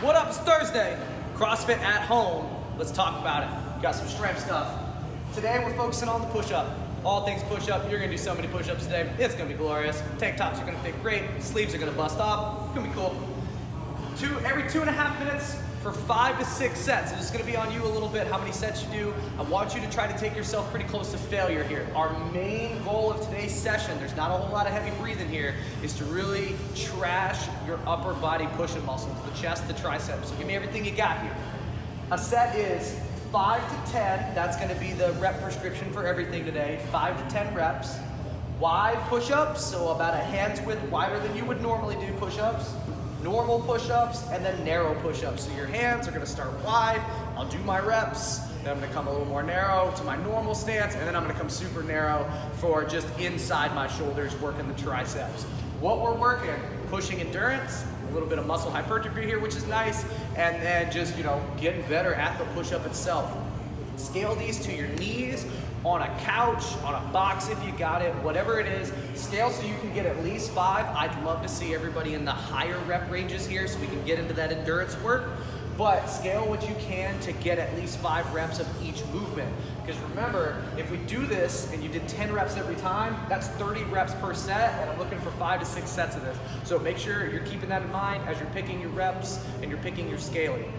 What up? It's Thursday. CrossFit at home. Let's talk about it. Got some strength stuff. Today we're focusing on the push-up. All things push-up. You're gonna do so many push-ups today. It's gonna be glorious. Tank tops are gonna fit great. Sleeves are gonna bust off. It's gonna be cool. Every 2.5 minutes for 5 to 6 sets. It's gonna be on you a little bit how many sets you do. I want you to try to take yourself pretty close to failure here. Our main goal of today's session, there's not a whole lot of heavy breathing here, is to really trash your upper body pushing muscles, the chest, the triceps. So give me everything you got here. A set is 5 to 10. That's gonna be the rep prescription for everything today. 5 to 10 reps. Wide push-ups, so about a hand's width wider than you would normally do push-ups. Normal push-ups, and then narrow push-ups. So your hands are gonna start wide, I'll do my reps, then I'm gonna come a little more narrow to my normal stance, and then I'm gonna come super narrow for just inside my shoulders, working the triceps. What we're working, pushing endurance, a little bit of muscle hypertrophy here, which is nice, and then just, getting better at the push-up itself. Scale these to your knees, on a couch, on a box if you got it, whatever it is. Scale so you can get at least 5. I'd love to see everybody in the higher rep ranges here so we can get into that endurance work. But scale what you can to get at least 5 reps of each movement. Because remember, if we do this and you did 10 reps every time, that's 30 reps per set, and I'm looking for 5 to 6 sets of this. So make sure you're keeping that in mind as you're picking your reps and you're picking your scaling.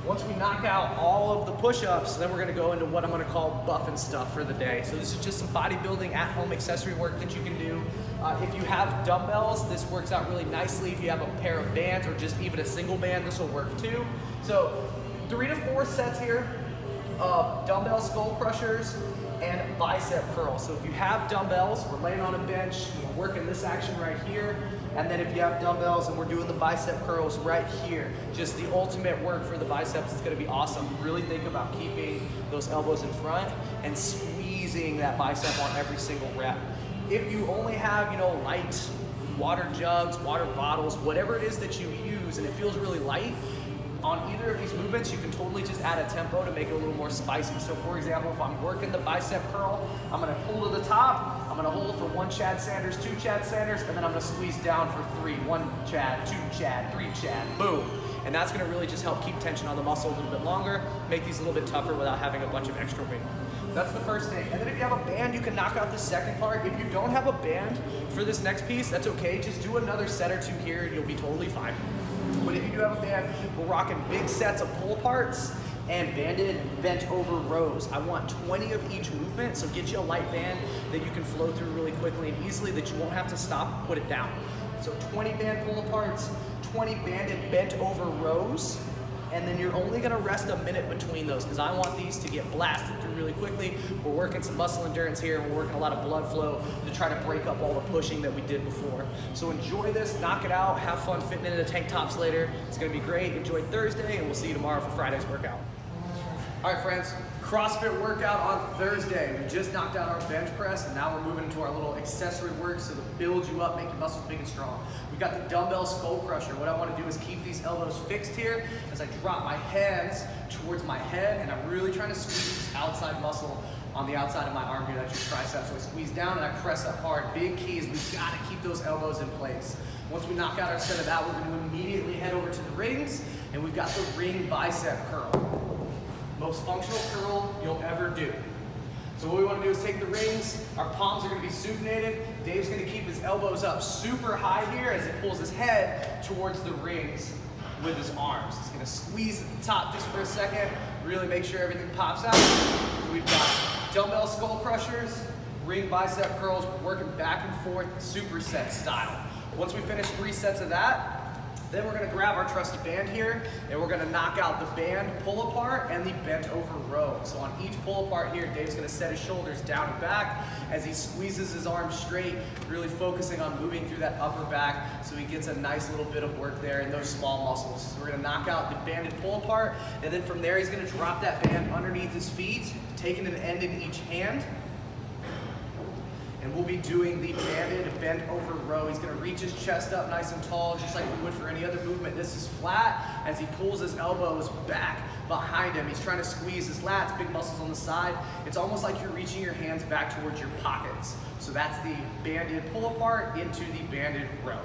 Once we knock out all of the push-ups, then we're gonna go into what I'm gonna call buffing stuff for the day. So this is just some bodybuilding at-home accessory work that you can do. If you have dumbbells, this works out really nicely. If you have a pair of bands or just even a single band, this will work too. So 3 to 4 sets here of dumbbell skull crushers and bicep curls. So if you have dumbbells, we're laying on a bench, we're working this action right here. And then if you have dumbbells and we're doing the bicep curls right here, just the ultimate work for the biceps is gonna be awesome. Really think about keeping those elbows in front and squeezing that bicep on every single rep. If you only have, light water jugs, water bottles, whatever it is that you use and it feels really light, on either of these movements, you can totally just add a tempo to make it a little more spicy. So for example, if I'm working the bicep curl, I'm gonna pull to the top, I'm gonna hold for 1 Chad Sanders, 2 Chad Sanders, and then I'm gonna squeeze down for 3. 1 Chad, 2 Chad, 3 Chad, boom. And that's gonna really just help keep tension on the muscle a little bit longer, make these a little bit tougher without having a bunch of extra weight. That's the first thing. And then if you have a band, you can knock out the second part. If you don't have a band for this next piece, that's okay. Just do another set or 2 here and you'll be totally fine. But if you do have a band, we're rocking big sets of pull aparts and banded bent over rows. I want 20 of each movement, so get you a light band that you can flow through really quickly and easily that you won't have to stop and put it down. So 20 band pull aparts, 20 banded bent over rows, and then you're only gonna rest a minute between those because I want these to get blasted through really quickly. We're working some muscle endurance here, and we're working a lot of blood flow to try to break up all the pushing that we did before. So enjoy this, knock it out, have fun fitting into the tank tops later. It's gonna be great. Enjoy Thursday, and we'll see you tomorrow for Friday's workout. All right, friends, CrossFit workout on Thursday. We just knocked out our bench press, and now we're moving into our little accessory work so to build you up, make your muscles big and strong. We've got the dumbbell skull crusher. What I want to do is keep these elbows fixed here as I drop my hands towards my head, and I'm really trying to squeeze this outside muscle on the outside of my arm here. That's your tricep. So I squeeze down and I press up hard. Big key is we've got to keep those elbows in place. Once we knock out our set of that, we're going to immediately head over to the rings, and we've got the ring bicep curl. Most functional curl you'll ever do. So what we want to do is take the rings, our palms are going to be supinated. Dave's going to keep his elbows up super high here as he pulls his head towards the rings with his arms. He's going to squeeze at the top just for a second, really make sure everything pops out. So we've got dumbbell skull crushers, ring bicep curls, working back and forth, superset style. Once we finish 3 sets of that, then we're gonna grab our trusty band here, and we're gonna knock out the band pull apart and the bent over row. So on each pull apart here, Dave's gonna set his shoulders down and back as he squeezes his arms straight, really focusing on moving through that upper back so he gets a nice little bit of work there in those small muscles. So we're gonna knock out the banded pull apart, and then from there he's gonna drop that band underneath his feet, taking an end in each hand. And we'll be doing the banded bent over row. He's gonna reach his chest up nice and tall, just like we would for any other movement. This is flat as he pulls his elbows back behind him. He's trying to squeeze his lats, big muscles on the side. It's almost like you're reaching your hands back towards your pockets. So that's the banded pull apart into the banded row.